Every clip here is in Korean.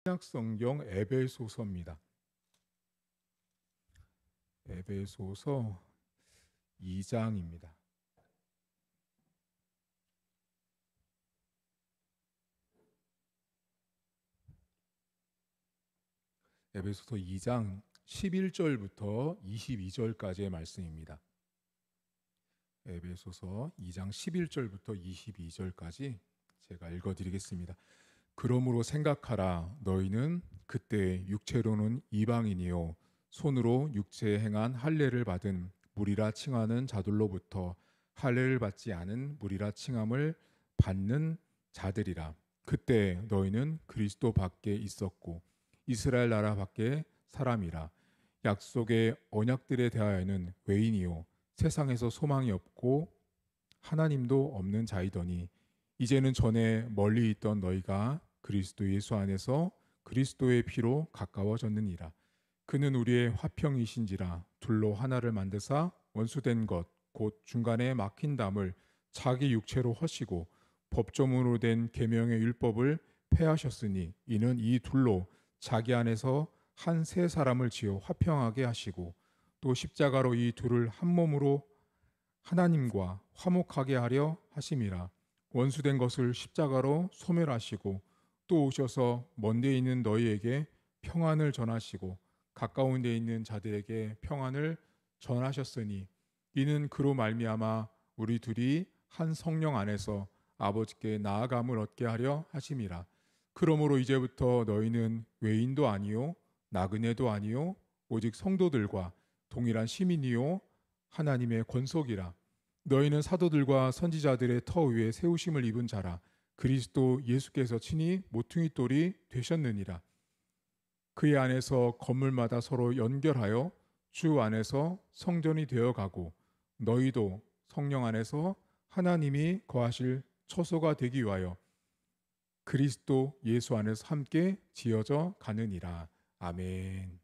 신약성경 에베소서입니다. 에베소서 2장입니다. 에베소서 2장 11절부터 22절까지의 말씀입니다. 에베소서 2장 11절부터 22절까지 제가 읽어드리겠습니다. 그러므로 생각하라. 너희는 그때 육체로는 이방인이요 손으로 육체에 행한 할례를 받은 무리라 칭하는 자들로부터 할례를 받지 않은 무리라 칭함을 받는 자들이라. 그때 너희는 그리스도 밖에 있었고 이스라엘 나라 밖에 사람이라. 약속의 언약들에 대하여는 외인이요 세상에서 소망이 없고 하나님도 없는 자이더니 이제는 전에 멀리 있던 너희가 그리스도 예수 안에서 그리스도의 피로 가까워졌느니라. 그는 우리의 화평이신지라. 둘로 하나를 만드사 원수된 것 곧 중간에 막힌 담을 자기 육체로 허시고 법조문으로 된 계명의 율법을 폐하셨으니 이는 이 둘로 자기 안에서 한 세 사람을 지어 화평하게 하시고 또 십자가로 이 둘을 한 몸으로 하나님과 화목하게 하려 하심이라. 원수된 것을 십자가로 소멸하시고 또 오셔서 먼데 있는 너희에게 평안을 전하시고 가까운 데 있는 자들에게 평안을 전하셨으니 이는 그로 말미암아 우리 둘이 한 성령 안에서 아버지께 나아감을 얻게 하려 하심이라. 그러므로 이제부터 너희는 외인도 아니요 나그네도 아니요 오직 성도들과 동일한 시민이요 하나님의 권속이라. 너희는 사도들과 선지자들의 터 위에 세우심을 입은 자라. 그리스도 예수께서 친히 모퉁이 돌이 되셨느니라. 그의 안에서 건물마다 서로 연결하여 주 안에서 성전이 되어가고 너희도 성령 안에서 하나님이 거하실 처소가 되기 위하여 그리스도 예수 안에서 함께 지어져 가느니라. 아멘.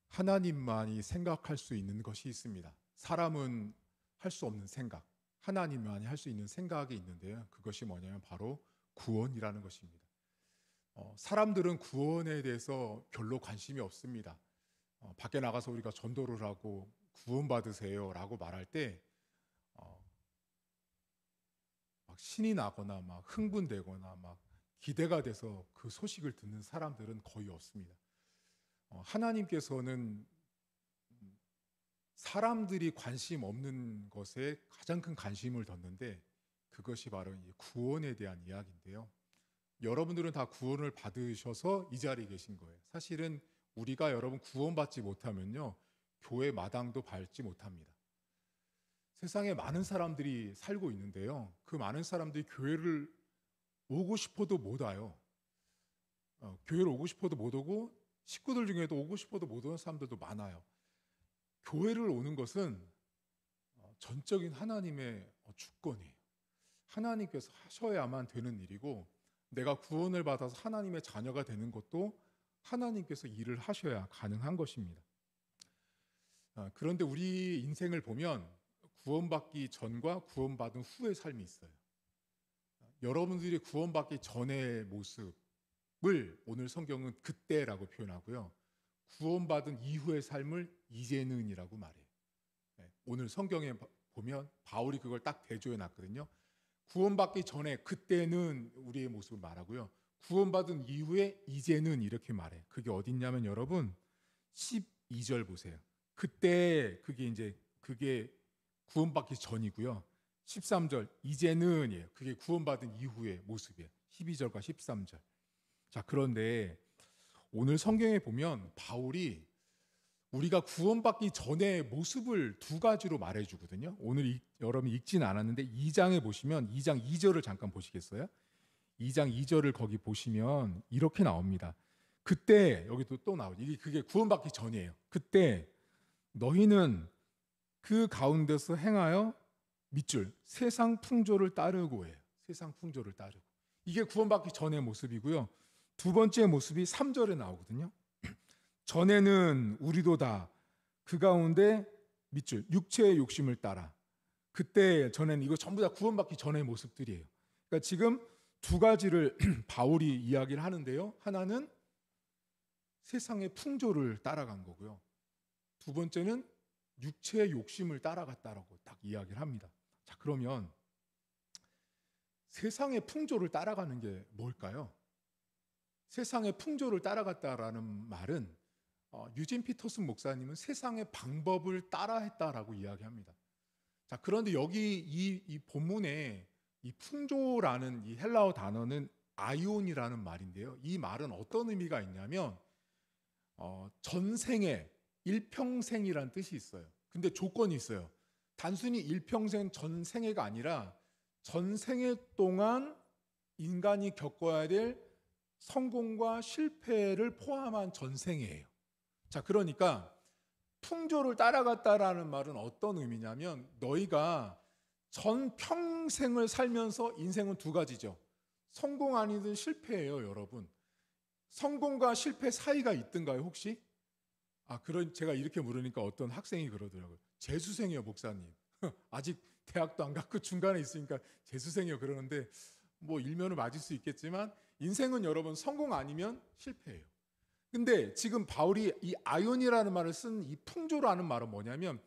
하나님만이 생각할 수 있는 것이 있습니다. 사람은 할 수 없는 생각, 하나님만이 할 수 있는 생각이 있는데요. 그것이 뭐냐면 바로 구원이라는 것입니다. 사람들은 구원에 대해서 별로 관심이 없습니다. 밖에 나가서 우리가 전도를 하고 구원받으세요 라고 말할 때 막 신이 나거나 막 흥분되거나 막 기대가 돼서 그 소식을 듣는 사람들은 거의 없습니다. 하나님께서는 사람들이 관심 없는 것에 가장 큰 관심을 뒀는데 그것이 바로 구원에 대한 이야기인데요. 여러분들은 다 구원을 받으셔서 이 자리에 계신 거예요. 사실은 우리가 여러분 구원받지 못하면요, 교회 마당도 밟지 못합니다. 세상에 많은 사람들이 살고 있는데요, 그 많은 사람들이 교회를 오고 싶어도 못 와요. 교회를 오고 싶어도 못 오고 식구들 중에도 오고 싶어도 못 오는 사람들도 많아요. 교회를 오는 것은 전적인 하나님의 주권이에요. 하나님께서 하셔야만 되는 일이고 내가 구원을 받아서 하나님의 자녀가 되는 것도 하나님께서 일을 하셔야 가능한 것입니다. 그런데 우리 인생을 보면 구원받기 전과 구원받은 후의 삶이 있어요. 여러분들이 구원받기 전의 모습을 오늘 성경은 그때라고 표현하고요. 구원받은 이후의 삶을 이제는이라고 말해요. 오늘 성경에 보면 바울이 그걸 딱 대조해 놨거든요. 구원받기 전에 그때는 우리의 모습을 말하고요. 구원받은 이후에 이제는 이렇게 말해. 그게 어딨냐면 여러분 12절 보세요. 그때 그게 구원받기 전이고요. 13절 이제는이에요. 그게 구원받은 이후의 모습이에요. 12절과 13절. 자, 그런데 오늘 성경에 보면 바울이 우리가 구원받기 전의 모습을 두 가지로 말해주거든요. 오늘 여러분 읽지는 않았는데 2장에 보시면 2장 2절을 잠깐 보시겠어요? 2장 2절을 거기 보시면 이렇게 나옵니다. 그때 여기도 또 나오죠. 그게 구원받기 전이에요. 그때 너희는 그 가운데서 행하여 밑줄 세상 풍조를 따르고 해요. 세상 풍조를 따르고. 이게 구원받기 전의 모습이고요. 두 번째 모습이 3절에 나오거든요. 전에는 우리도 다 그 가운데 밑줄 육체의 욕심을 따라. 그때 전에는 이거 전부 다 구원받기 전의 모습들이에요. 그러니까 지금 두 가지를 바울이 이야기를 하는데요. 하나는 세상의 풍조를 따라간 거고요. 두 번째는 육체의 욕심을 따라갔다라고 딱 이야기를 합니다. 자, 그러면 세상의 풍조를 따라가는 게 뭘까요? 세상의 풍조를 따라갔다라는 말은 유진 피터슨 목사님은 세상의 방법을 따라했다라고 이야기합니다. 자, 그런데 여기 이 본문에 이 풍조라는 이 헬라어 단어는 아이온이라는 말인데요. 이 말은 어떤 의미가 있냐면 전생에 일평생이라는 뜻이 있어요. 근데 조건이 있어요. 단순히 일평생 전생애가 아니라 전생애 동안 인간이 겪어야 될 성공과 실패를 포함한 전생애예요. 자, 그러니까 풍조를 따라갔다라는 말은 어떤 의미냐면 너희가 전 평생을 살면서 인생은 두 가지죠. 성공 아니든 실패예요, 여러분. 성공과 실패 사이가 있던가요, 혹시? 제가 이렇게 물으니까 어떤 학생이 그러더라고요. 재수생이요, 목사님. 아직 대학도 안 갔고 중간에 있으니까 재수생이요 그러는데 뭐 일면은 맞을 수 있겠지만 인생은 여러분 성공 아니면 실패예요. 근데 지금 바울이 이 아이온이라는 말을 쓴 이 풍조라는 말은 뭐냐면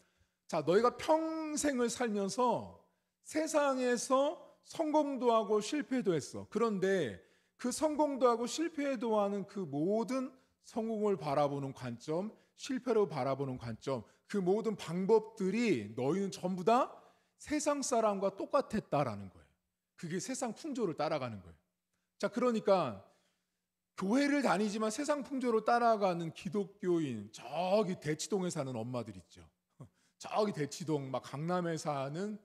자, 너희가 평생을 살면서 세상에서 성공도 하고 실패도 했어. 그런데 그 성공도 하고 실패도 하는 그 모든 성공을 바라보는 관점, 실패로 바라보는 관점, 그 모든 방법들이 너희는 전부 다 세상 사람과 똑같았다라는 거예요. 그게 세상 풍조를 따라가는 거예요. 자, 그러니까 교회를 다니지만 세상 풍조로 따라가는 기독교인, 저기 대치동에 사는 엄마들 있죠. 저기 대치동 막 강남에 사는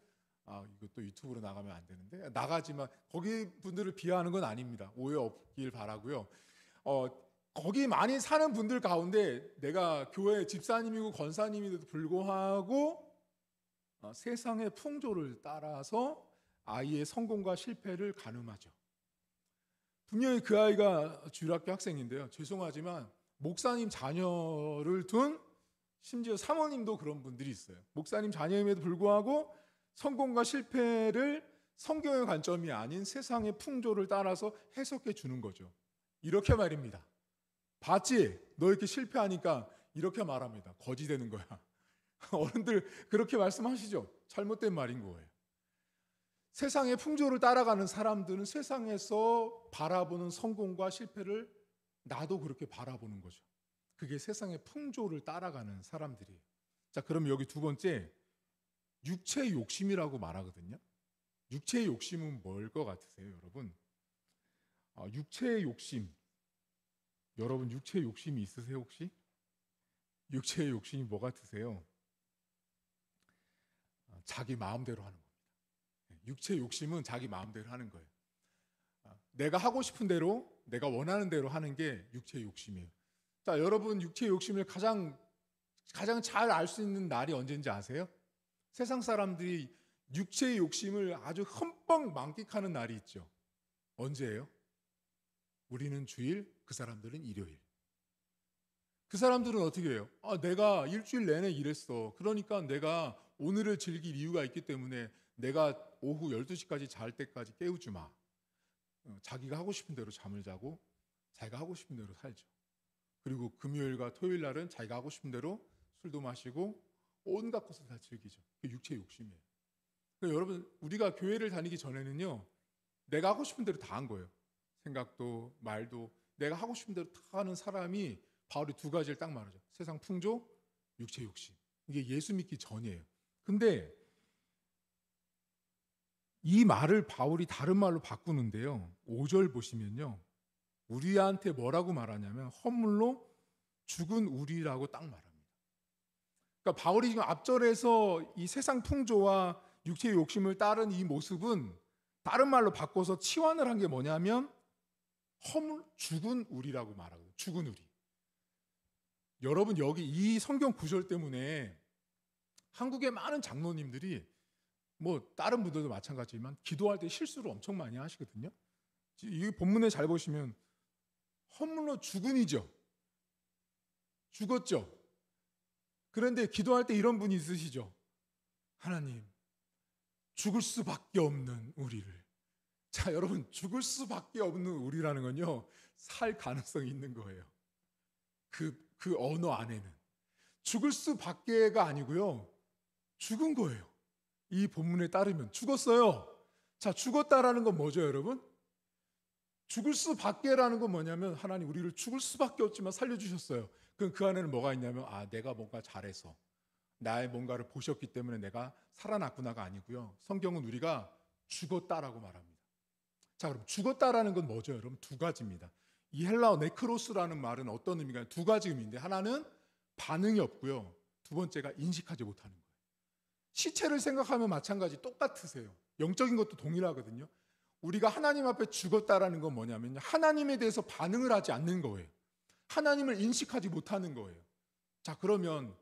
이것도 유튜브로 나가면 안 되는데 나가지만 거기 분들을 비하하는 건 아닙니다. 오해 없길 바라고요. 거기 많이 사는 분들 가운데 내가 교회 집사님이고 권사님임에도 불구하고 세상의 풍조를 따라서 아이의 성공과 실패를 가늠하죠. 분명히 그 아이가 주일학교 학생인데요. 죄송하지만 목사님 자녀를 둔 심지어 사모님도 그런 분들이 있어요. 목사님 자녀임에도 불구하고 성공과 실패를 성경의 관점이 아닌 세상의 풍조를 따라서 해석해 주는 거죠. 이렇게 말입니다. 봤지? 너 이렇게 실패하니까 이렇게 말합니다. 거지 되는 거야. 어른들 그렇게 말씀하시죠. 잘못된 말인 거예요. 세상의 풍조를 따라가는 사람들은 세상에서 바라보는 성공과 실패를 나도 그렇게 바라보는 거죠. 그게 세상의 풍조를 따라가는 사람들이에요. 자, 그럼 여기 두 번째 육체의 욕심이라고 말하거든요. 육체의 욕심은 뭘 것 같으세요, 여러분? 육체의 욕심. 여러분 육체의 욕심이 있으세요, 혹시? 육체의 욕심이 뭐 같으세요? 자기 마음대로 하는 겁니다. 육체의 욕심은 자기 마음대로 하는 거예요. 내가 하고 싶은 대로, 내가 원하는 대로 하는 게 육체의 욕심이에요. 자, 여러분 육체의 욕심을 가장 잘 알 수 있는 날이 언제인지 아세요? 세상 사람들이 육체의 욕심을 아주 흠뻑 만끽하는 날이 있죠. 언제예요? 우리는 주일, 그 사람들은 일요일. 그 사람들은 어떻게 해요? 내가 일주일 내내 일했어. 그러니까 내가 오늘을 즐길 이유가 있기 때문에 내가 오후 12시까지 잘 때까지 깨우지 마. 자기가 하고 싶은 대로 잠을 자고 자기가 하고 싶은 대로 살죠. 그리고 금요일과 토요일 날은 자기가 하고 싶은 대로 술도 마시고 온갖 것을 다 즐기죠. 그게 육체의 욕심이에요. 그러니까 여러분 우리가 교회를 다니기 전에는요. 내가 하고 싶은 대로 다 한 거예요. 생각도 말도 내가 하고 싶은 대로 다 하는 사람이 바울이 두 가지를 딱 말하죠. 세상 풍조, 육체의 욕심. 이게 예수 믿기 전이에요. 근데 이 말을 바울이 다른 말로 바꾸는데요. 5절 보시면요. 우리한테 뭐라고 말하냐면 허물로 죽은 우리라고 딱 말합니다. 그러니까 바울이 지금 앞절에서 이 세상 풍조와 육체의 욕심을 따른 이 모습은 다른 말로 바꿔서 치환을 한 게 뭐냐면 죽은 우리라고 말하거든요. 죽은 우리. 여러분 여기 이 성경 구절 때문에 한국의 많은 장로님들이 뭐 다른 분들도 마찬가지지만 기도할 때 실수를 엄청 많이 하시거든요. 이 본문에 잘 보시면 허물로 죽은이죠. 죽었죠. 그런데 기도할 때 이런 분이 있으시죠. 하나님, 죽을 수밖에 없는 우리를 자, 여러분, 죽을 수밖에 없는 우리라는 건요, 살 가능성이 있는 거예요. 그 언어 안에는. 죽을 수밖에가 아니고요, 죽은 거예요. 이 본문에 따르면 죽었어요. 자, 죽었다라는 건 뭐죠, 여러분? 죽을 수밖에라는 건 뭐냐면 하나님 우리를 죽을 수밖에 없지만 살려주셨어요. 그럼 그 안에는 뭐가 있냐면 내가 뭔가 잘해서 나의 뭔가를 보셨기 때문에 내가 살아났구나가 아니고요. 성경은 우리가 죽었다라고 말합니다. 자, 그럼 죽었다라는 건 뭐죠, 여러분? 두 가지입니다. 이 헬라어 네크로스라는 말은 어떤 의미가 두 가지 의미인데 하나는 반응이 없고요. 두 번째가 인식하지 못하는 거예요. 시체를 생각하면 마찬가지 똑같으세요. 영적인 것도 동일하거든요. 우리가 하나님 앞에 죽었다라는 건 뭐냐면 하나님에 대해서 반응을 하지 않는 거예요. 하나님을 인식하지 못하는 거예요. 자, 그러면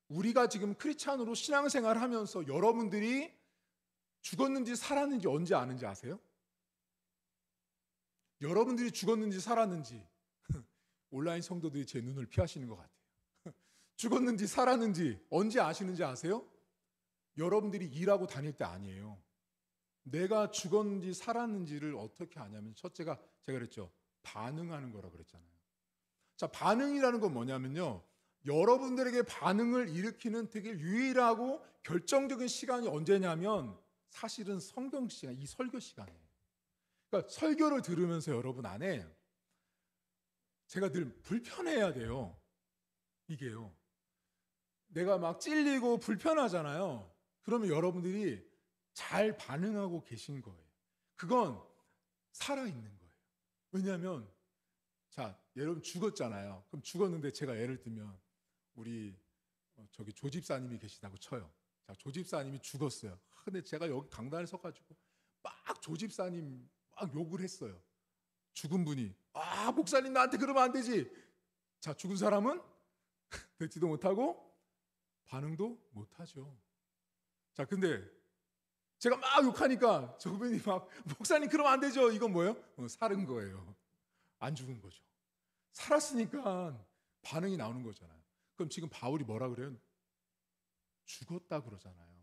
우리가 지금 크리스찬으로 신앙생활을 하면서 여러분들이 죽었는지 살았는지 언제 아는지 아세요? 여러분들이 죽었는지 살았는지 온라인 성도들이 제 눈을 피하시는 것 같아요. 죽었는지 살았는지 언제 아시는지 아세요? 여러분들이 일하고 다닐 때 아니에요. 내가 죽었는지 살았는지를 어떻게 아냐면 첫째가 제가 그랬죠. 반응하는 거라 그랬잖아요. 자, 반응이라는 건 뭐냐면요. 여러분들에게 반응을 일으키는 되게 유일하고 결정적인 시간이 언제냐면 사실은 성경 시간, 이 설교 시간이에요. 그러니까 설교를 들으면서 여러분 안에 제가 늘 불편해야 돼요. 이게요. 내가 막 찔리고 불편하잖아요. 그러면 여러분들이 잘 반응하고 계신 거예요. 그건 살아있는 거예요. 왜냐하면 자, 여러분 죽었잖아요. 그럼 죽었는데 제가 예를 들면 우리 저기 조집사님이 계시다고 쳐요. 자, 조집사님이 죽었어요. 근데 제가 여기 강단에 서가지고 막 조집사님 막 욕을 했어요. 죽은 분이 목사님 나한테 그러면 안 되지. 자, 죽은 사람은 듣지도 못하고 반응도 못하죠. 자, 근데 제가 막 욕하니까 저분이 막 목사님 그러면 안 되죠. 이건 뭐예요? 살은 거예요. 안 죽은 거죠. 살았으니까 반응이 나오는 거잖아요. 그럼 지금 바울이 뭐라 그래요? 죽었다 그러잖아요.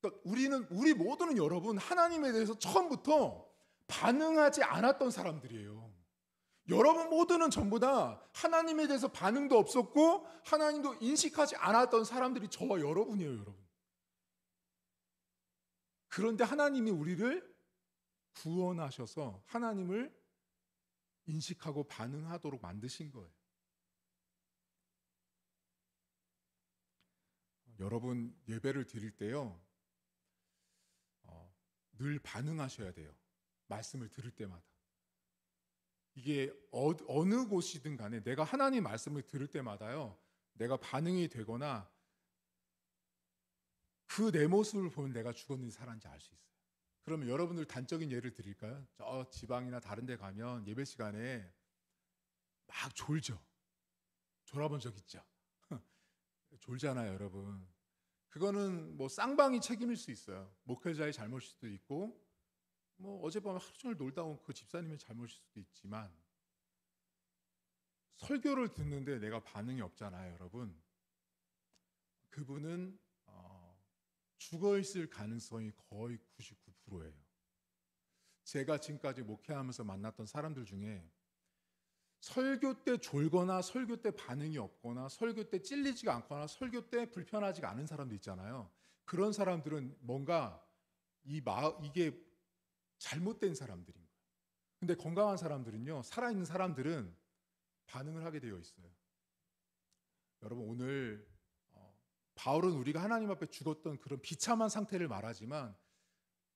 그러니까 우리 모두는 여러분 하나님에 대해서 처음부터 반응하지 않았던 사람들이에요. 여러분 모두는 전부 다 하나님에 대해서 반응도 없었고 하나님도 인식하지 않았던 사람들이 저와 여러분이에요, 여러분. 그런데 하나님이 우리를 구원하셔서 하나님을 인식하고 반응하도록 만드신 거예요. 여러분 예배를 드릴 때요, 늘 반응하셔야 돼요. 말씀을 들을 때마다. 이게 어느 곳이든 간에 내가 하나님 말씀을 들을 때마다요, 내가 반응이 되거나 그 내 모습을 보면 내가 죽었는지 살았는지 알 수 있어요. 그러면 여러분들 단적인 예를 드릴까요? 저 지방이나 다른 데 가면 예배 시간에 막 졸죠. 졸아본 적 있죠? 졸잖아요, 여러분. 그거는 뭐 쌍방이 책임일 수 있어요. 목회자의 잘못일 수도 있고 뭐 어젯밤에 하루 종일 놀다 온 그 집사님의 잘못일 수도 있지만 설교를 듣는데 내가 반응이 없잖아요, 여러분. 그분은 죽어 있을 가능성이 거의 99%예요. 제가 지금까지 목회하면서 만났던 사람들 중에 설교 때 졸거나 설교 때 반응이 없거나 설교 때 찔리지가 않거나 설교 때 불편하지가 않은 사람도 있잖아요. 그런 사람들은 뭔가 이게 잘못된 사람들인 거예요. 근데 건강한 사람들은요, 살아있는 사람들은 반응을 하게 되어 있어요. 여러분 오늘 바울은 우리가 하나님 앞에 죽었던 그런 비참한 상태를 말하지만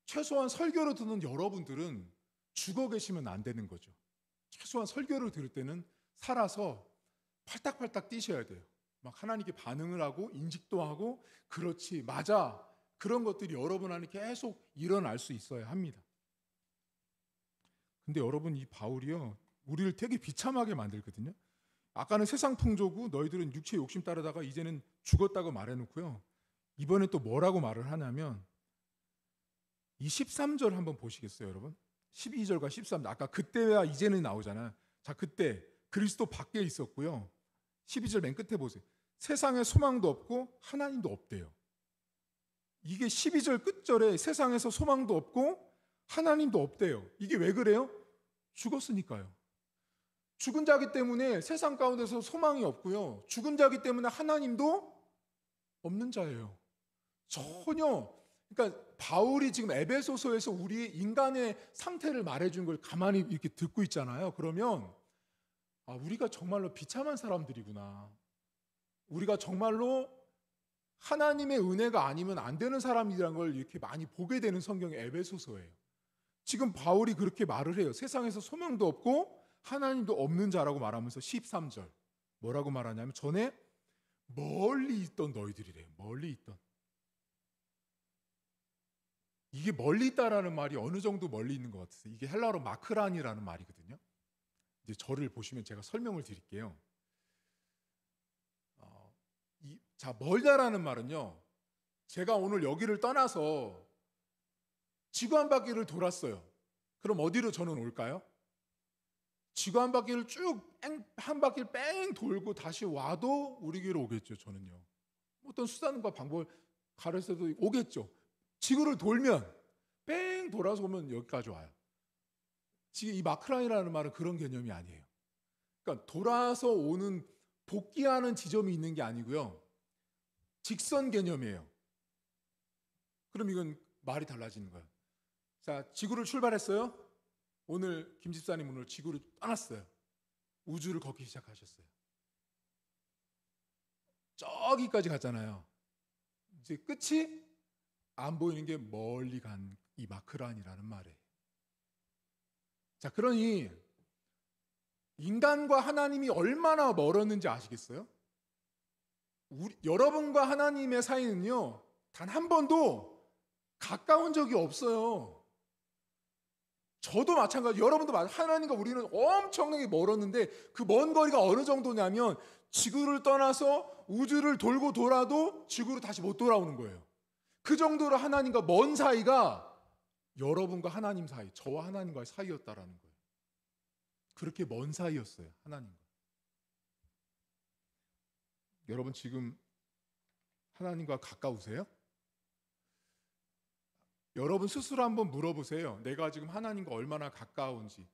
최소한 설교를 듣는 여러분들은 죽어 계시면 안 되는 거죠. 최소한 설교를 들을 때는 살아서 팔딱팔딱 뛰셔야 돼요. 막 하나님께 반응을 하고 인식도 하고 그렇지 맞아 그런 것들이 여러분 안에 계속 일어날 수 있어야 합니다. 근데 여러분 이 바울이요 우리를 되게 비참하게 만들거든요. 아까는 세상 풍조고 너희들은 육체의 욕심 따르다가 이제는 죽었다고 말해놓고요. 이번에 또 뭐라고 말을 하냐면 이 13절 한번 보시겠어요, 여러분? 12절과 13절 아까 그때와 이제는 나오잖아요. 자, 그때 그리스도 밖에 있었고요. 12절 맨 끝에 보세요. 세상에 소망도 없고 하나님도 없대요. 이게 12절 끝절에 세상에서 소망도 없고 하나님도 없대요. 이게 왜 그래요? 죽었으니까요. 죽은 자기 때문에 세상 가운데서 소망이 없고요. 죽은 자기 때문에 하나님도 없는 자예요. 전혀. 그러니까 바울이 지금 에베소서에서 우리 인간의 상태를 말해준 걸 가만히 이렇게 듣고 있잖아요. 그러면 우리가 정말로 비참한 사람들이구나. 우리가 정말로 하나님의 은혜가 아니면 안 되는 사람이라는 걸 이렇게 많이 보게 되는 성경의 에베소서예요. 지금 바울이 그렇게 말을 해요. 세상에서 소망도 없고 하나님도 없는 자라고 말하면서 13절 뭐라고 말하냐면 전에 멀리 있던 너희들이래요. 멀리 있던. 이게 멀리 있다라는 말이 어느 정도 멀리 있는 것 같아요. 이게 헬라어로 마크란이라는 말이거든요. 이제 저를 보시면 제가 설명을 드릴게요. 자, 멀다라는 말은요. 제가 오늘 여기를 떠나서 지구 한 바퀴를 돌았어요. 그럼 어디로 저는 올까요? 지구 한 바퀴를 쭉 한 바퀴를 뺑 돌고 다시 와도 우리에게로 오겠죠. 저는요. 어떤 수단과 방법을 가려서도 오겠죠. 지구를 돌면 뺑 돌아서 오면 여기까지 와요. 지금 이 마크란이라는 말은 그런 개념이 아니에요. 그러니까 돌아서 오는 복귀하는 지점이 있는 게 아니고요. 직선 개념이에요. 그럼 이건 말이 달라지는 거예요. 자, 지구를 출발했어요. 오늘 김 집사님 오늘 지구를 떠났어요. 우주를 걷기 시작하셨어요. 저기까지 갔잖아요. 이제 끝이 안 보이는 게 멀리 간 이 마크란이라는 말이에요. 자, 그러니 인간과 하나님이 얼마나 멀었는지 아시겠어요? 여러분과 하나님의 사이는요, 단 한 번도 가까운 적이 없어요. 저도 마찬가지, 여러분도 하나님과 우리는 엄청나게 멀었는데 그 먼 거리가 어느 정도냐면 지구를 떠나서 우주를 돌고 돌아도 지구로 다시 못 돌아오는 거예요. 그 정도로 하나님과 먼 사이가 여러분과 하나님 사이, 저와 하나님과의 사이였다라는 거예요. 그렇게 먼 사이였어요, 하나님과. 여러분 지금 하나님과 가까우세요? 여러분 스스로 한번 물어보세요. 내가 지금 하나님과 얼마나 가까운지.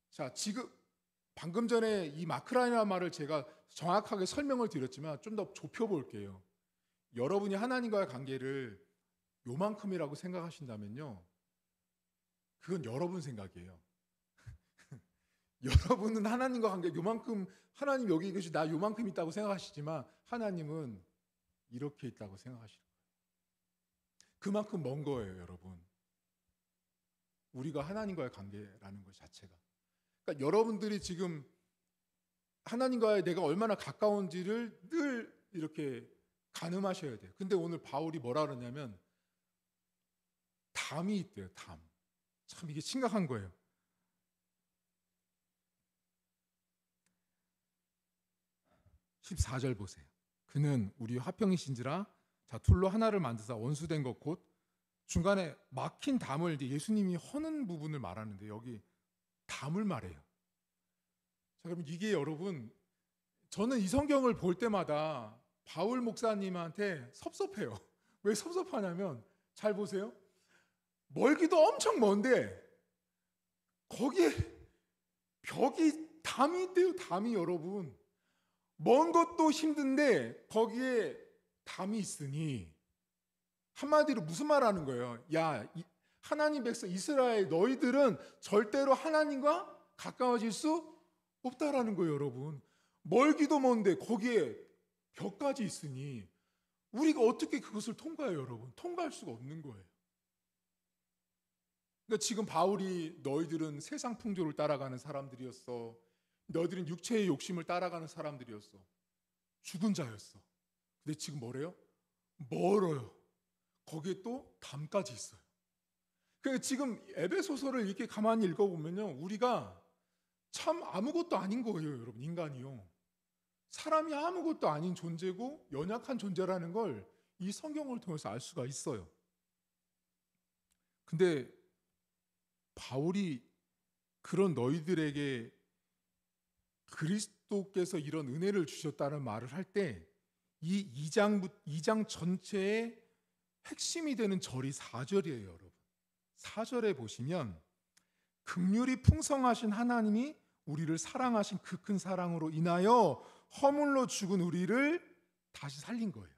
자, 지금 방금 전에 이 마크라이라는 말을 제가 정확하게 설명을 드렸지만 좀 더 좁혀볼게요. 여러분이 하나님과의 관계를 요만큼이라고 생각하신다면요. 그건 여러분 생각이에요. 여러분은 하나님과 관계 요만큼, 하나님 여기 계시 나 요만큼 있다고 생각하시지만 하나님은 이렇게 있다고 생각하시는 거예요. 그만큼 먼 거예요, 여러분. 우리가 하나님과의 관계라는 것 자체가. 그러니까 여러분들이 지금 하나님과의 내가 얼마나 가까운지를 늘 이렇게 가늠하셔야 돼요. 근데 오늘 바울이 뭐라 그러냐면 담이 있대요, 담. 참 이게 심각한 거예요. 14절 보세요. 그는 우리 화평이신지라 자 둘로 하나를 만드사 원수된 것 곧 중간에 막힌 담을 예수님이 허는 부분을 말하는데 여기 담을 말해요. 자, 그러면 이게 여러분 저는 이 성경을 볼 때마다 바울 목사님한테 섭섭해요. 왜 섭섭하냐면 잘 보세요. 멀기도 엄청 먼데 거기에 벽이 담이 있대요. 담이 여러분. 먼 것도 힘든데 거기에 담이 있으니 한마디로 무슨 말 하는 거예요? 야, 하나님 백성 이스라엘 너희들은 절대로 하나님과 가까워질 수 없다라는 거예요, 여러분. 멀기도 먼데 거기에 벽까지 있으니 우리가 어떻게 그것을 통과해요, 여러분? 통과할 수가 없는 거예요. 그러니까 지금 바울이 너희들은 세상 풍조를 따라가는 사람들이었어. 너희들은 육체의 욕심을 따라가는 사람들이었어. 죽은 자였어. 근데 지금 뭐래요? 멀어요. 거기에 또 담까지 있어요. 그러니까 지금 에베소서를 이렇게 가만히 읽어보면요, 우리가 참 아무것도 아닌 거예요, 여러분. 인간이요. 사람이 아무것도 아닌 존재고 연약한 존재라는 걸 이 성경을 통해서 알 수가 있어요. 근데 바울이 그런 너희들에게 그리스도께서 이런 은혜를 주셨다는 말을 할 때 이 2장 전체의 핵심이 되는 절이 4절이에요, 여러분. 4절에 보시면 긍휼이 풍성하신 하나님이 우리를 사랑하신 그 큰 사랑으로 인하여 허물로 죽은 우리를 다시 살린 거예요.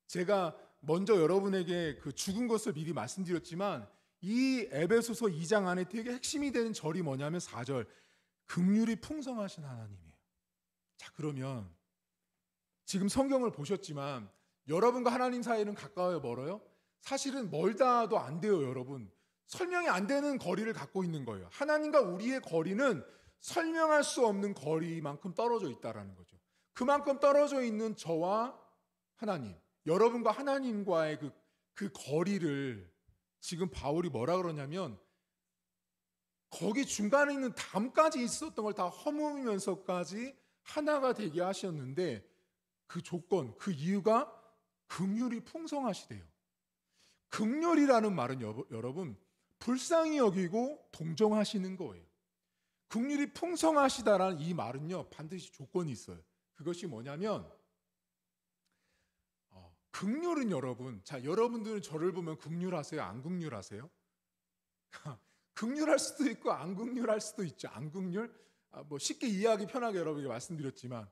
제가 먼저 여러분에게 그 죽은 것을 미리 말씀드렸지만 이 에베소서 2장 안에 되게 핵심이 되는 절이 뭐냐면 4절, 긍휼이 풍성하신 하나님이에요. 자, 그러면 지금 성경을 보셨지만 여러분과 하나님 사이는 가까워요, 멀어요? 사실은 멀다도 안 돼요, 여러분. 설명이 안 되는 거리를 갖고 있는 거예요. 하나님과 우리의 거리는 설명할 수 없는 거리만큼 떨어져 있다라는 거죠. 그만큼 떨어져 있는 저와 하나님, 여러분과 하나님과의 그 거리를 지금 바울이 뭐라 그러냐면 거기 중간에 있는 담까지 있었던 걸 다 허무면서까지 하나가 되게 하셨는데 그 조건, 그 이유가 긍휼이 풍성하시대요. 긍휼이라는 말은 여러분 불쌍히 여기고 동정하시는 거예요. 긍휼이 풍성하시다라는 이 말은요 반드시 조건이 있어요. 그것이 뭐냐면 긍휼은 여러분, 자 여러분들은 저를 보면 긍휼하세요? 안 긍휼하세요? 긍휼할 수도 있고 안 긍휼할 수도 있죠. 안 긍휼? 뭐 쉽게 이해하기 편하게 여러분에게 말씀드렸지만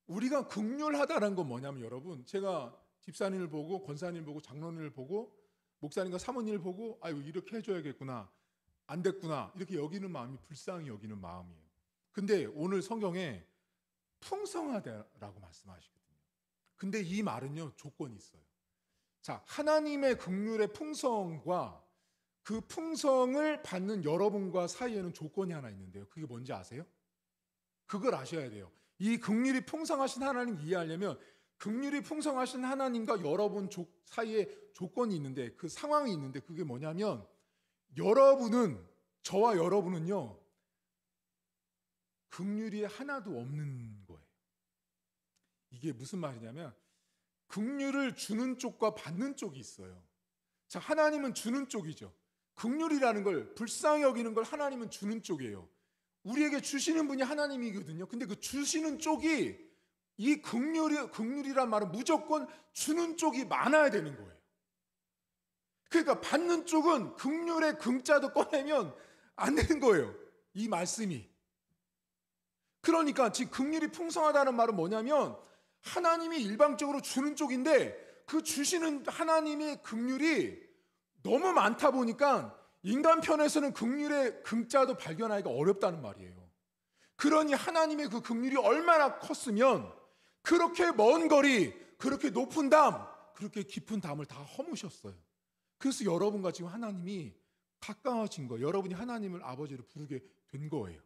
우리가 긍휼하다는 건 뭐냐면 여러분, 제가 집사님을 보고 권사님을 보고 장로님을 보고 목사님과 사모님을 보고 아유 이렇게 해줘야겠구나, 안 됐구나 이렇게 여기는 마음이 불쌍히 여기는 마음이에요. 근데 오늘 성경에 풍성하다라고 말씀하시거든요. 근데 이 말은요 조건이 있어요. 자, 하나님의 긍휼의 풍성과 그 풍성을 받는 여러분과 사이에는 조건이 하나 있는데요. 그게 뭔지 아세요? 그걸 아셔야 돼요. 이 긍휼이 풍성하신 하나님 이해하려면 긍휼이 풍성하신 하나님과 여러분 사이에 조건이 있는데 그 상황이 있는데 그게 뭐냐면 여러분은 저와 여러분은요 긍휼이 하나도 없는 거예요. 이게 무슨 말이냐면 긍휼을 주는 쪽과 받는 쪽이 있어요. 자, 하나님은 주는 쪽이죠. 긍휼이라는 걸 불쌍히 여기는 걸 하나님은 주는 쪽이에요. 우리에게 주시는 분이 하나님이거든요. 근데 그 주시는 쪽이 이 긍휼이란 말은 무조건 주는 쪽이 많아야 되는 거예요. 그러니까 받는 쪽은 긍휼의 긍자도 꺼내면 안 되는 거예요. 이 말씀이. 그러니까 지금 긍휼이 풍성하다는 말은 뭐냐면 하나님이 일방적으로 주는 쪽인데 그 주시는 하나님의 긍휼이 너무 많다 보니까 인간 편에서는 긍휼의 긍자도 발견하기가 어렵다는 말이에요. 그러니 하나님의 그 긍휼이 얼마나 컸으면 그렇게 먼 거리, 그렇게 높은 담, 그렇게 깊은 담을 다 허무셨어요. 그래서 여러분과 지금 하나님이 가까워진 거예요. 여러분이 하나님을 아버지로 부르게 된 거예요.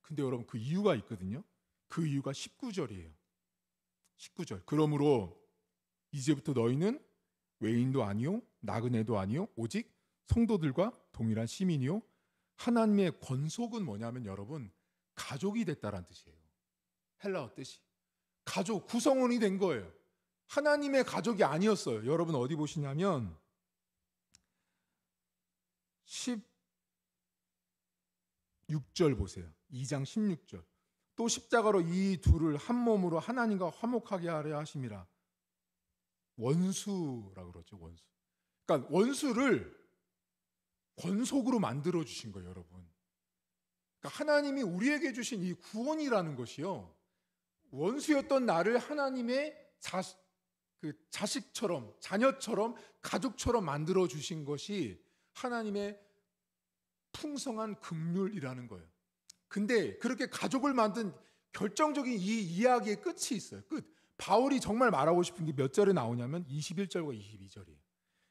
근데 여러분 그 이유가 있거든요. 그 이유가 19절이에요. 19절. 그러므로 이제부터 너희는 외인도 아니요 나그네도 아니요 오직 성도들과 동일한 시민이요 하나님의 권속은 뭐냐면 여러분 가족이 됐다라는 뜻이에요. 헬라어 뜻이 가족, 구성원이 된 거예요. 하나님의 가족이 아니었어요. 여러분 어디 보시냐면 16절 보세요. 2장 16절. 또 십자가로 이 둘을 한 몸으로 하나님과 화목하게 하려 하심이라. 원수라고 그러죠. 원수. 그러니까 원수를 권속으로 만들어 주신 거예요, 여러분. 그러니까 하나님이 우리에게 주신 이 구원이라는 것이요. 원수였던 나를 하나님의 자식처럼, 자녀처럼, 가족처럼 만들어 주신 것이 하나님의 풍성한 긍휼이라는 거예요. 근데 그렇게 가족을 만든 결정적인 이 이야기의 끝이 있어요. 끝. 바울이 정말 말하고 싶은 게 몇 절에 나오냐면 21절과 22절이에요.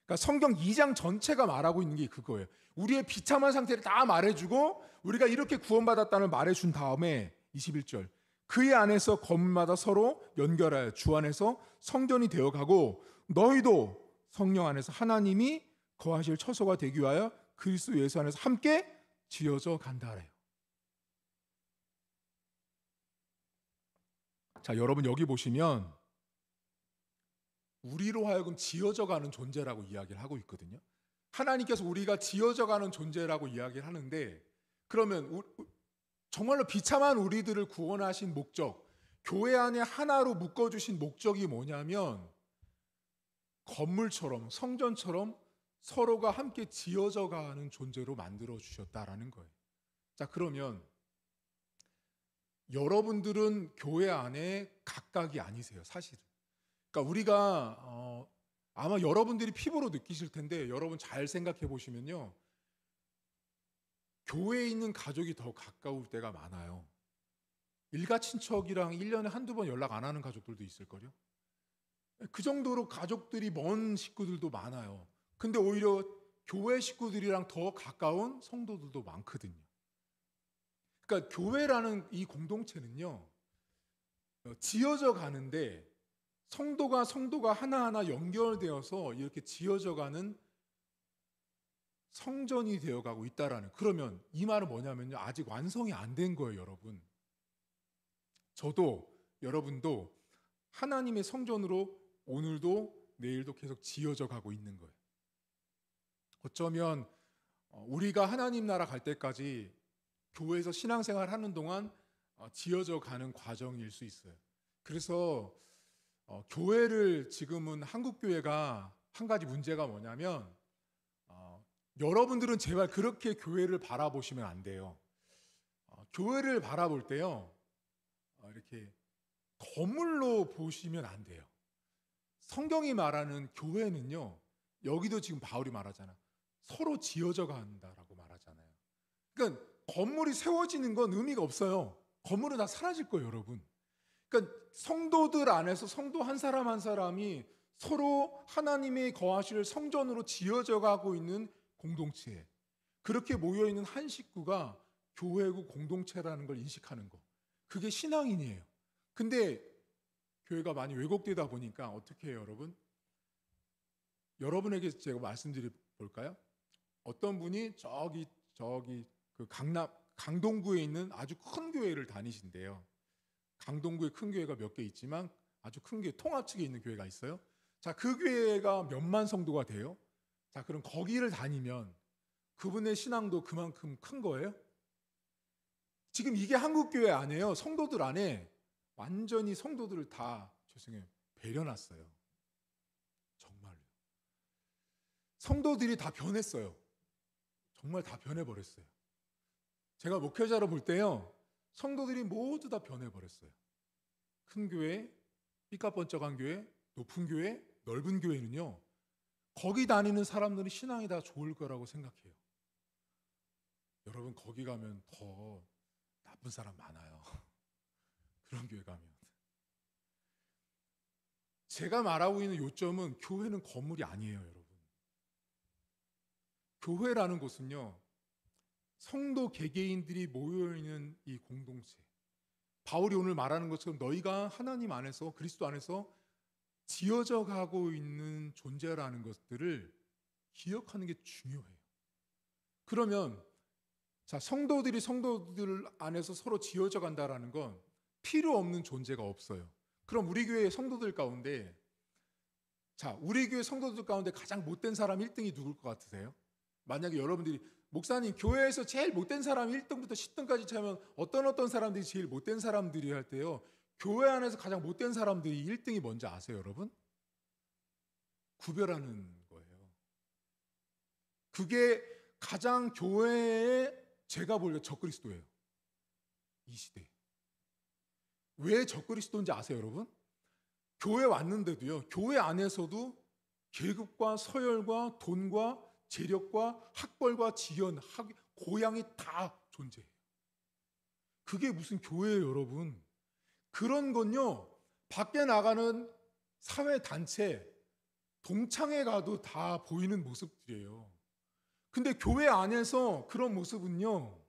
그러니까 성경 2장 전체가 말하고 있는 게 그거예요. 우리의 비참한 상태를 다 말해주고 우리가 이렇게 구원받았다는 말해준 다음에 21절. 그의 안에서 건물마다 서로 연결하여 주 안에서 성전이 되어가고 너희도 성령 안에서 하나님이 거하실 처소가 되기 위하여 그리스도 예수 안에서 함께 지어져 간다래요. 자, 여러분 여기 보시면 우리로 하여금 지어져 가는 존재라고 이야기를 하고 있거든요. 하나님께서 우리가 지어져 가는 존재라고 이야기를 하는데 그러면 정말로 비참한 우리들을 구원하신 목적, 교회 안에 하나로 묶어주신 목적이 뭐냐면 건물처럼 성전처럼 서로가 함께 지어져 가는 존재로 만들어 주셨다라는 거예요. 자, 그러면 여러분들은 교회 안에 각각이 아니세요, 사실은. 그러니까 우리가 아마 여러분들이 피부로 느끼실 텐데, 여러분 잘 생각해 보시면요, 교회에 있는 가족이 더 가까울 때가 많아요. 일가 친척이랑 1년에 한두 번 연락 안 하는 가족들도 있을걸요. 그 정도로 가족들이 먼 식구들도 많아요. 근데 오히려 교회 식구들이랑 더 가까운 성도들도 많거든요. 그러니까 교회라는 이 공동체는요, 지어져 가는데 성도가 하나하나 연결되어서 이렇게 지어져 가는 성전이 되어 가고 있다라는, 그러면 이 말은 뭐냐면요, 아직 완성이 안 된 거예요, 여러분. 저도 여러분도 하나님의 성전으로 오늘도 내일도 계속 지어져 가고 있는 거예요. 어쩌면 우리가 하나님 나라 갈 때까지 교회에서 신앙생활 하는 동안 지어져 가는 과정일 수 있어요. 그래서 교회를 지금은 한국 교회가 한 가지 문제가 뭐냐면, 여러분들은 제발 그렇게 교회를 바라보시면 안 돼요. 교회를 바라볼 때요, 이렇게 건물로 보시면 안 돼요. 성경이 말하는 교회는요, 여기도 지금 바울이 말하잖아, 서로 지어져 간다라고 말하잖아요. 그러니까 건물이 세워지는 건 의미가 없어요. 건물은 다 사라질 거예요, 여러분. 그러니까 성도들 안에서 성도 한 사람 한 사람이 서로 하나님의 거하실 성전으로 지어져 가고 있는 공동체, 그렇게 모여있는 한 식구가 교회고 공동체라는 걸 인식하는 거, 그게 신앙인이에요. 근데 교회가 많이 왜곡되다 보니까 어떻게 해요, 여러분? 여러분에게 제가 말씀드려 볼까요? 어떤 분이 저기 그 강동구에 있는 아주 큰 교회를 다니신대요. 강동구에 큰 교회가 몇 개 있지만 아주 큰 교회, 통합 측에 있는 교회가 있어요. 자, 그 교회가 몇만 성도가 돼요. 자, 그럼 거기를 다니면 그분의 신앙도 그만큼 큰 거예요? 지금 이게 한국 교회 안에요, 성도들 안에 완전히 성도들을 다, 죄송해요, 배려놨어요. 정말로. 성도들이 다 변했어요. 정말 다 변해버렸어요. 제가 목회자로 볼 때요, 성도들이 모두 다 변해버렸어요. 큰 교회, 삐까번쩍한 교회, 높은 교회, 넓은 교회는요, 거기 다니는 사람들은 신앙이 다 좋을 거라고 생각해요. 여러분, 거기 가면 더 나쁜 사람 많아요. 그런 교회 가면. 제가 말하고 있는 요점은 교회는 건물이 아니에요, 여러분. 교회라는 곳은요, 성도 개개인들이 모여있는 이 공동체, 바울이 오늘 말하는 것처럼 너희가 하나님 안에서, 그리스도 안에서 지어져 가고 있는 존재라는 것들을 기억하는 게 중요해요. 그러면 자, 성도들이 성도들 안에서 서로 지어져 간다라는 건 필요 없는 존재가 없어요. 그럼 우리 교회 성도들 가운데, 자, 우리 교회 성도들 가운데 가장 못된 사람 1등이 누굴 것 같으세요? 만약에 여러분들이 목사님, 교회에서 제일 못된 사람 1등부터 10등까지 차면 어떤 사람들이 제일 못된 사람들이 할 때요, 교회 안에서 가장 못된 사람들이 1등이 뭔지 아세요, 여러분? 구별하는 거예요. 그게 가장 교회에, 제가 보기에 적그리스도예요. 이 시대에. 왜 적그리스도인지 아세요, 여러분? 교회 왔는데도요, 교회 안에서도 계급과 서열과 돈과 재력과 학벌과 지연, 고향이 다 존재해요. 그게 무슨 교회예요, 여러분? 그런 건요, 밖에 나가는 사회단체, 동창회 가도 다 보이는 모습들이에요. 근데 교회 안에서 그런 모습은요,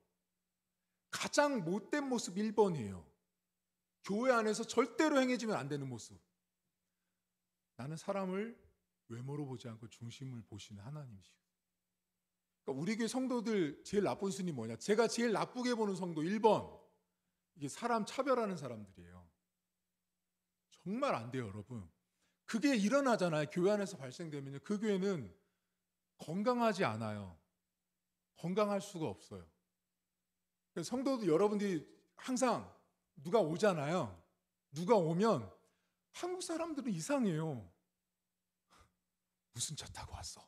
가장 못된 모습 1번이에요. 교회 안에서 절대로 행해지면 안 되는 모습. 나는 사람을 외모로 보지 않고 중심을 보시는 하나님이시고. 그러니까 우리 교회 성도들 제일 나쁜 순위 뭐냐? 제가 제일 나쁘게 보는 성도 1번. 이게 사람 차별하는 사람들이에요. 정말 안 돼요, 여러분. 그게 일어나잖아요. 교회 안에서 발생되면요, 그 교회는 건강하지 않아요. 건강할 수가 없어요. 성도들 여러분들이 항상 누가 오잖아요. 누가 오면 한국 사람들은 이상해요. 무슨 차 타고 왔어?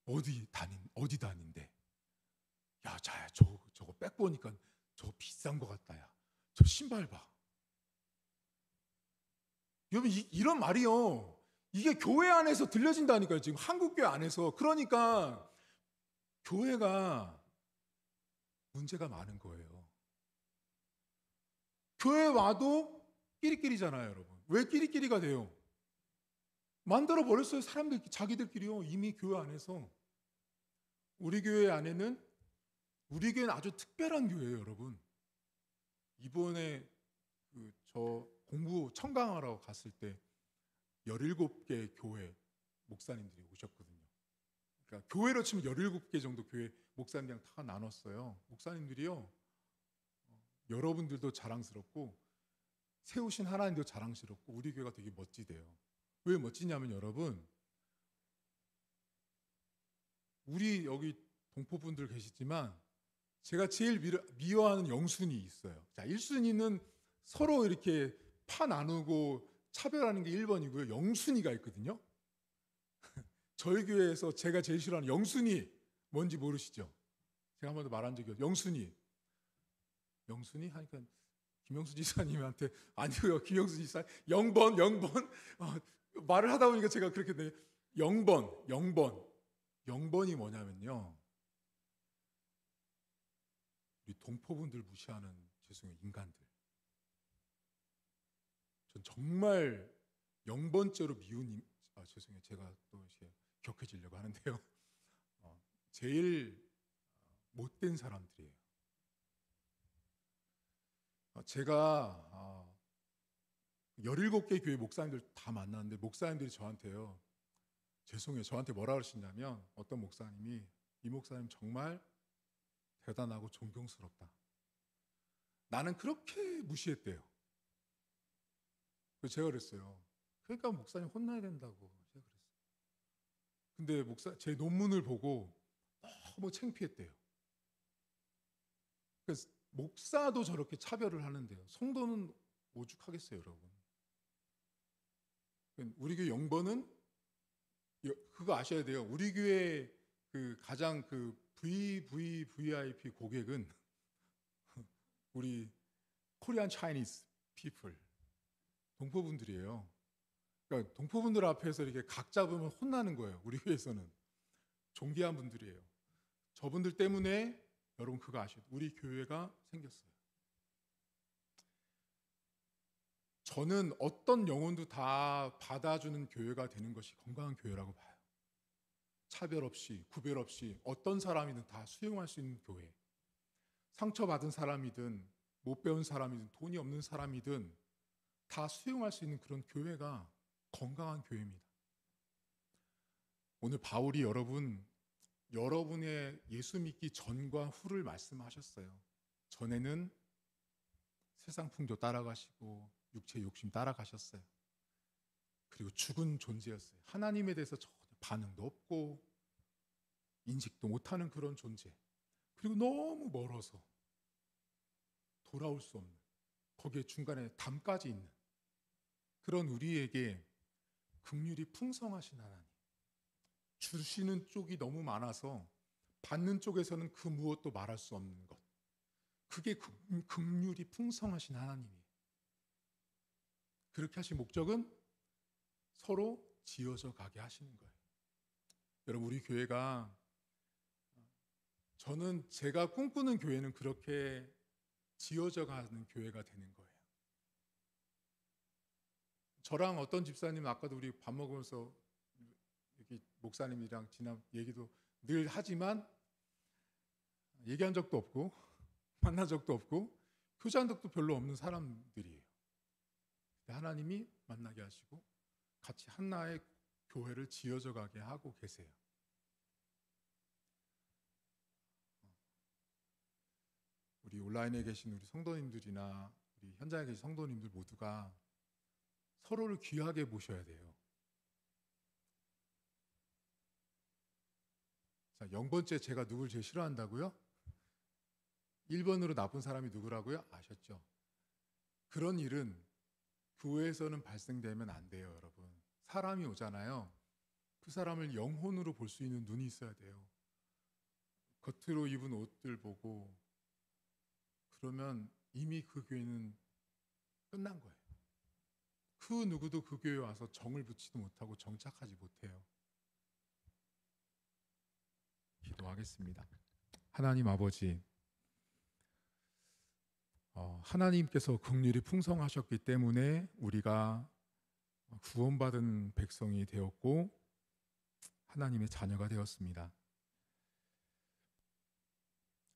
어디 다닌대? 야, 자야, 저거 백 보니까 저거 비싼 거 같다. 야, 저 신발 봐. 여러분, 이런 말이요, 이게 교회 안에서 들려진다니까요. 지금 한국 교회 안에서. 그러니까 교회가 문제가 많은 거예요. 교회 와도 끼리끼리잖아요, 여러분. 왜 끼리끼리가 돼요? 만들어 버렸어요. 사람들 자기들끼리요. 이미 교회 안에서. 우리 교회는 아주 특별한 교회예요, 여러분. 이번에 저 공부 청강하러 갔을 때 17개 교회 목사님들이 오셨거든요. 그러니까 교회로 치면 17개 정도 교회 목사님들이랑 다 나눴어요. 목사님들이요, 여러분들도 자랑스럽고 세우신 하나님도 자랑스럽고 우리 교회가 되게 멋지대요. 왜 멋지냐면, 여러분, 우리 여기 동포분들 계시지만 제가 제일 미워하는 영순이 있어요. 자, 1순위는 서로 이렇게 파 나누고 차별하는 게 1번이고요. 영순이가 있거든요. 저희 교회에서 제가 제일 싫어하는 영순이 뭔지 모르시죠? 제가 한 번도 말한 적이 없어요. 영순이 하니까 김영수 지사님한테, 아니고요, 김영수 지사, 영번 말을 하다 보니까 제가 그렇게 돼. 영번이 뭐냐면요, 우리 동포분들 무시하는, 죄송해요, 인간들. 전 정말 0번째로 미운, 죄송해요, 제가 또 이렇게 격해지려고 하는데요, 제일 못된 사람들이에요. 제가 17개 교회 목사님들 다 만났는데, 목사님들이 저한테요, 죄송해요, 저한테 뭐라 그러시냐면, 어떤 목사님이, 이 목사님 정말 대단하고 존경스럽다. 나는 그렇게 무시했대요. 그래서 제가 그랬어요. 그러니까 목사님 혼나야 된다고 제가 그랬어요. 근데 제 논문을 보고 너무 창피했대요. 그래서 목사도 저렇게 차별을 하는데요, 성도는 오죽하겠어요, 여러분. 우리 교회 영번은 그거 아셔야 돼요. 우리 교회 가장 VIP 고객은 우리 코리안 차이니스 피플, 동포분들이에요. 그러니까 동포분들 앞에서 이렇게 각 잡으면 혼나는 거예요. 우리 교회에서는 존귀한 분들이에요. 저분들 때문에 여러분 그거 아셔야 돼요. 우리 교회가 생겼어요. 저는 어떤 영혼도 다 받아주는 교회가 되는 것이 건강한 교회라고 봐요. 차별 없이, 구별 없이 어떤 사람이든 다 수용할 수 있는 교회. 상처받은 사람이든 못 배운 사람이든 돈이 없는 사람이든 다 수용할 수 있는 그런 교회가 건강한 교회입니다. 오늘 바울이 여러분의 예수 믿기 전과 후를 말씀하셨어요. 전에는 세상 풍조 따라가시고 육체 욕심 따라가셨어요. 그리고 죽은 존재였어요. 하나님에 대해서 전혀 반응도 없고 인식도 못하는 그런 존재. 그리고 너무 멀어서 돌아올 수 없는, 거기에 중간에 담까지 있는 그런 우리에게 긍휼이 풍성하신 하나님, 주시는 쪽이 너무 많아서 받는 쪽에서는 그 무엇도 말할 수 없는 것, 그게 긍휼이 풍성하신 하나님이에요. 그렇게 하신 목적은 서로 지어져 가게 하시는 거예요. 여러분, 우리 교회가, 저는 제가 꿈꾸는 교회는 그렇게 지어져 가는 교회가 되는 거예요. 저랑 어떤 집사님은 아까도 우리 밥 먹으면서 여기 목사님이랑 지난 얘기도 늘 하지만 얘기한 적도 없고 만난 적도 없고 교제한 적도 별로 없는 사람들이에요. 하나님이 만나게 하시고 같이 하나의 교회를 지어져 가게 하고 계세요. 우리 온라인에 계신 우리 성도님들이나 우리 현장에 계신 성도님들 모두가 서로를 귀하게 보셔야 돼요. 자, 0번째 제가 누굴 제일 싫어한다고요? 1번으로 나쁜 사람이 누구라고요? 아셨죠? 그런 일은 교회에서는 발생되면 안 돼요, 여러분. 사람이 오잖아요. 그 사람을 영혼으로 볼 수 있는 눈이 있어야 돼요. 겉으로 입은 옷들 보고 그러면 이미 그 교회는 끝난 거예요. 그 누구도 그 교회에 와서 정을 붙이도 못하고 정착하지 못해요. 기도하겠습니다. 하나님 아버지, 하나님께서 긍휼이 풍성하셨기 때문에 우리가 구원받은 백성이 되었고 하나님의 자녀가 되었습니다.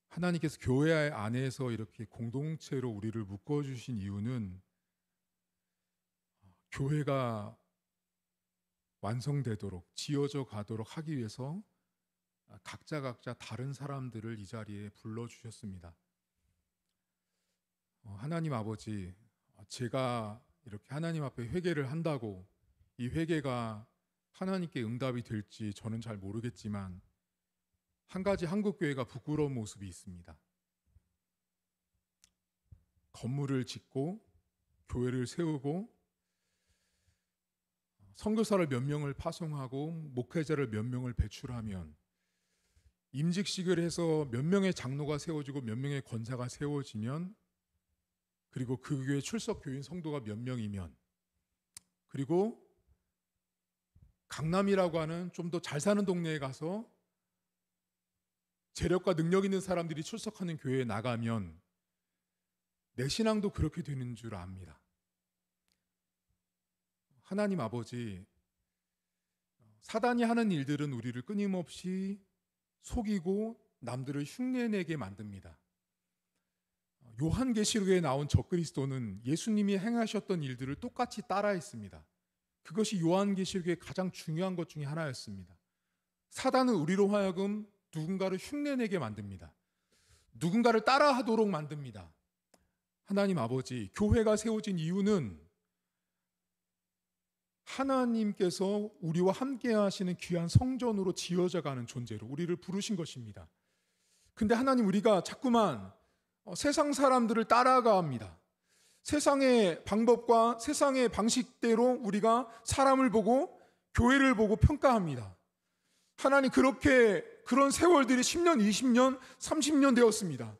하나님께서 교회 안에서 이렇게 공동체로 우리를 묶어주신 이유는 교회가 완성되도록 지어져 가도록 하기 위해서 각자 다른 사람들을 이 자리에 불러주셨습니다. 하나님 아버지, 제가 이렇게 하나님 앞에 회개를 한다고 이 회개가 하나님께 응답이 될지 저는 잘 모르겠지만 한 가지 한국교회가 부끄러운 모습이 있습니다. 건물을 짓고 교회를 세우고 선교사를 몇 명을 파송하고 목회자를 몇 명을 배출하면 임직식을 해서 몇 명의 장로가 세워지고 몇 명의 권사가 세워지면 그리고 그 교회 출석 교인 성도가 몇 명이면 그리고 강남이라고 하는 좀 더 잘 사는 동네에 가서 재력과 능력 있는 사람들이 출석하는 교회에 나가면 내 신앙도 그렇게 되는 줄 압니다. 하나님 아버지, 사단이 하는 일들은 우리를 끊임없이 속이고 남들을 흉내내게 만듭니다. 요한계시록에 나온 적그리스도는 예수님이 행하셨던 일들을 똑같이 따라했습니다. 그것이 요한계시록의 가장 중요한 것 중에 하나였습니다. 사단은 우리로 하여금 누군가를 흉내내게 만듭니다. 누군가를 따라하도록 만듭니다. 하나님 아버지, 교회가 세워진 이유는 하나님께서 우리와 함께 하시는 귀한 성전으로 지어져 가는 존재로 우리를 부르신 것입니다. 근데 하나님, 우리가 자꾸만 세상 사람들을 따라갑니다. 세상의 방법과 세상의 방식대로 우리가 사람을 보고 교회를 보고 평가합니다. 하나님, 그런 세월들이 10년, 20년, 30년 되었습니다.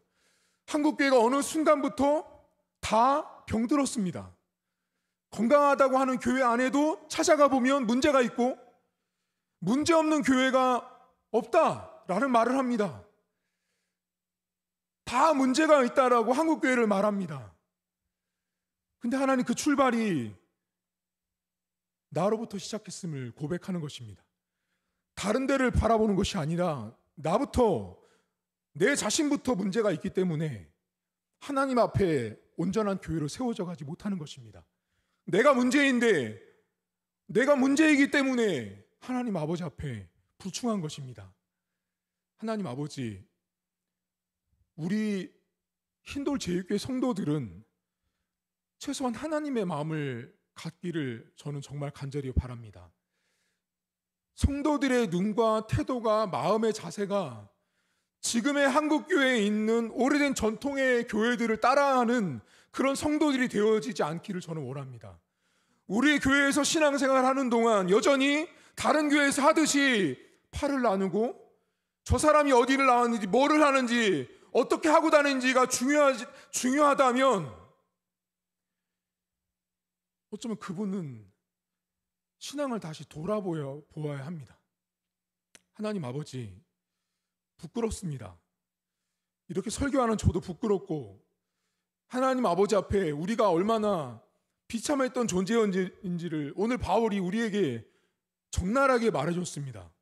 한국교회가 어느 순간부터 다 병들었습니다. 건강하다고 하는 교회 안에도 찾아가 보면 문제가 있고 문제없는 교회가 없다라는 말을 합니다. 다 문제가 있다라고 한국교회를 말합니다. 근데 하나님, 그 출발이 나로부터 시작했음을 고백하는 것입니다. 다른 데를 바라보는 것이 아니라 나부터, 내 자신부터 문제가 있기 때문에 하나님 앞에 온전한 교회로 세워져 가지 못하는 것입니다. 내가 문제인데, 내가 문제이기 때문에 하나님 아버지 앞에 부충한 것입니다. 하나님 아버지, 우리 흰돌 제일교회 성도들은 최소한 하나님의 마음을 갖기를 저는 정말 간절히 바랍니다. 성도들의 눈과 태도가, 마음의 자세가 지금의 한국교회에 있는 오래된 전통의 교회들을 따라하는 그런 성도들이 되어지지 않기를 저는 원합니다. 우리 교회에서 신앙생활하는 동안 여전히 다른 교회에서 하듯이 팔을 나누고 저 사람이 어디를 나왔는지, 뭐를 하는지, 어떻게 하고 다니는지가 중요하다면 어쩌면 그분은 신앙을 다시 돌아보아야 합니다. 하나님 아버지, 부끄럽습니다. 이렇게 설교하는 저도 부끄럽고 하나님 아버지 앞에 우리가 얼마나 비참했던 존재인지를 오늘 바울이 우리에게 적나라하게 말해줬습니다.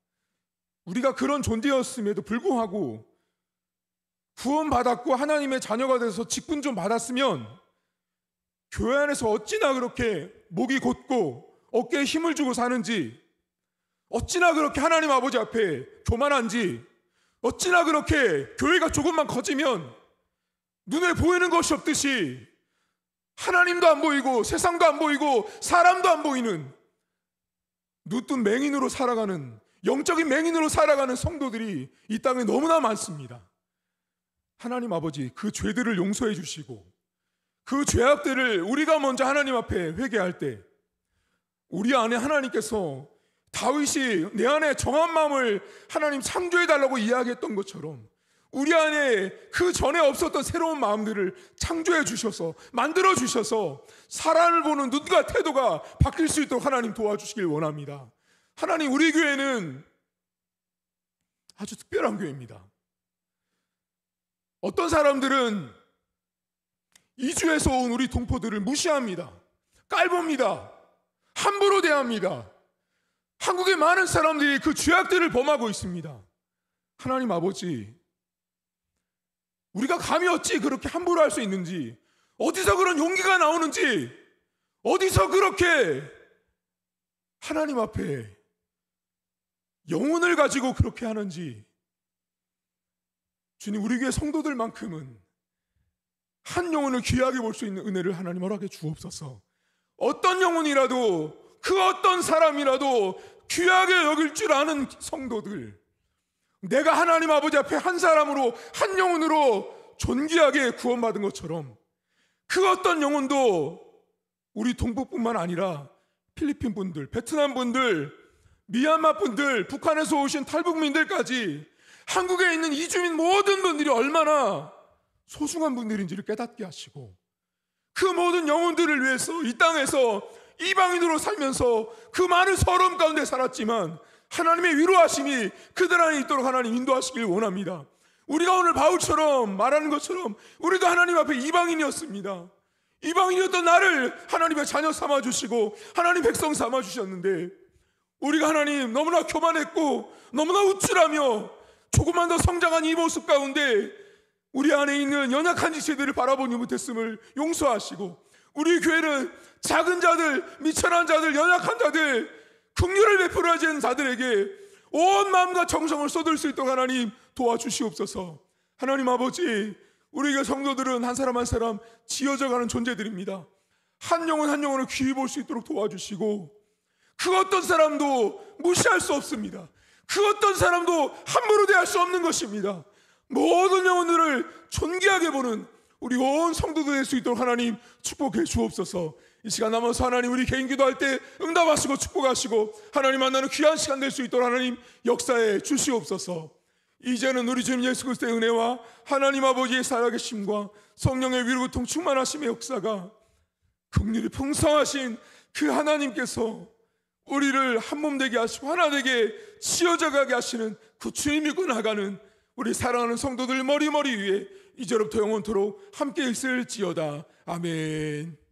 우리가 그런 존재였음에도 불구하고 구원받았고 하나님의 자녀가 돼서 직분 좀 받았으면 교회 안에서 어찌나 그렇게 목이 곧고 어깨에 힘을 주고 사는지, 어찌나 그렇게 하나님 아버지 앞에 교만한지, 어찌나 그렇게 교회가 조금만 커지면 눈에 보이는 것이 없듯이 하나님도 안 보이고 세상도 안 보이고 사람도 안 보이는 눈뜬 맹인으로 살아가는, 영적인 맹인으로 살아가는 성도들이 이 땅에 너무나 많습니다. 하나님 아버지, 그 죄들을 용서해 주시고 그 죄악들을 우리가 먼저 하나님 앞에 회개할 때 우리 안에 하나님께서 다윗이 내 안에 정한 마음을 하나님 창조해달라고 이야기했던 것처럼 우리 안에 그 전에 없었던 새로운 마음들을 창조해 주셔서 만들어 주셔서 사람을 보는 눈과 태도가 바뀔 수 있도록 하나님 도와주시길 원합니다. 하나님, 우리 교회는 아주 특별한 교회입니다. 어떤 사람들은 이주에서 온 우리 동포들을 무시합니다. 깔봅니다. 함부로 대합니다. 한국의 많은 사람들이 그 죄악들을 범하고 있습니다. 하나님 아버지, 우리가 감히 어찌 그렇게 함부로 할 수 있는지, 어디서 그런 용기가 나오는지, 어디서 그렇게 하나님 앞에 영혼을 가지고 그렇게 하는지, 주님, 우리 교회 성도들만큼은 한 영혼을 귀하게 볼 수 있는 은혜를 하나님 허락해 주옵소서. 어떤 영혼이라도, 그 어떤 사람이라도 귀하게 여길 줄 아는 성도들, 내가 하나님 아버지 앞에 한 사람으로, 한 영혼으로 존귀하게 구원받은 것처럼 그 어떤 영혼도 우리 동북뿐만 아니라 필리핀 분들, 베트남 분들, 미얀마 분들, 북한에서 오신 탈북민들까지 한국에 있는 이주민 모든 분들이 얼마나 소중한 분들인지를 깨닫게 하시고, 그 모든 영혼들을 위해서 이 땅에서 이방인으로 살면서 그 많은 서러움 가운데 살았지만 하나님의 위로하심이 그들 안에 있도록 하나님 인도하시길 원합니다. 우리가 오늘 바울처럼 말하는 것처럼 우리도 하나님 앞에 이방인이었습니다. 이방인이었던 나를 하나님의 자녀 삼아주시고 하나님 백성 삼아주셨는데, 우리가 하나님 너무나 교만했고 너무나 우쭐하며 조금만 더 성장한 이 모습 가운데 우리 안에 있는 연약한 지체들을 바라보지 못했음을 용서하시고, 우리 교회는 작은 자들, 미천한 자들, 연약한 자들, 긍휼을 베풀어야 하는 자들에게 온 마음과 정성을 쏟을 수 있도록 하나님 도와주시옵소서. 하나님 아버지, 우리 교회 성도들은 한 사람 한 사람 지어져가는 존재들입니다. 한 영혼 한 영혼을 귀히 볼 수 있도록 도와주시고, 그 어떤 사람도 무시할 수 없습니다. 그 어떤 사람도 함부로 대할 수 없는 것입니다. 모든 영혼들을 존귀하게 보는 우리 온 성도들 될 수 있도록 하나님 축복해 주옵소서. 이 시간 남아서 하나님 우리 개인 기도할 때 응답하시고 축복하시고 하나님 만나는 귀한 시간 될 수 있도록 하나님 역사해 주시옵소서. 이제는 우리 주님 예수 그리스도의 은혜와 하나님 아버지의 살아계심과 성령의 위로 고통 충만하심의 역사가 긍휼이 풍성하신 그 하나님께서 우리를 한 몸 되게 하시고 하나 되게 지어져 가게 하시는 그 주님 믿고 나가는 우리 사랑하는 성도들 머리 위에 이제로부터 영원토록 함께 있을지어다. 아멘.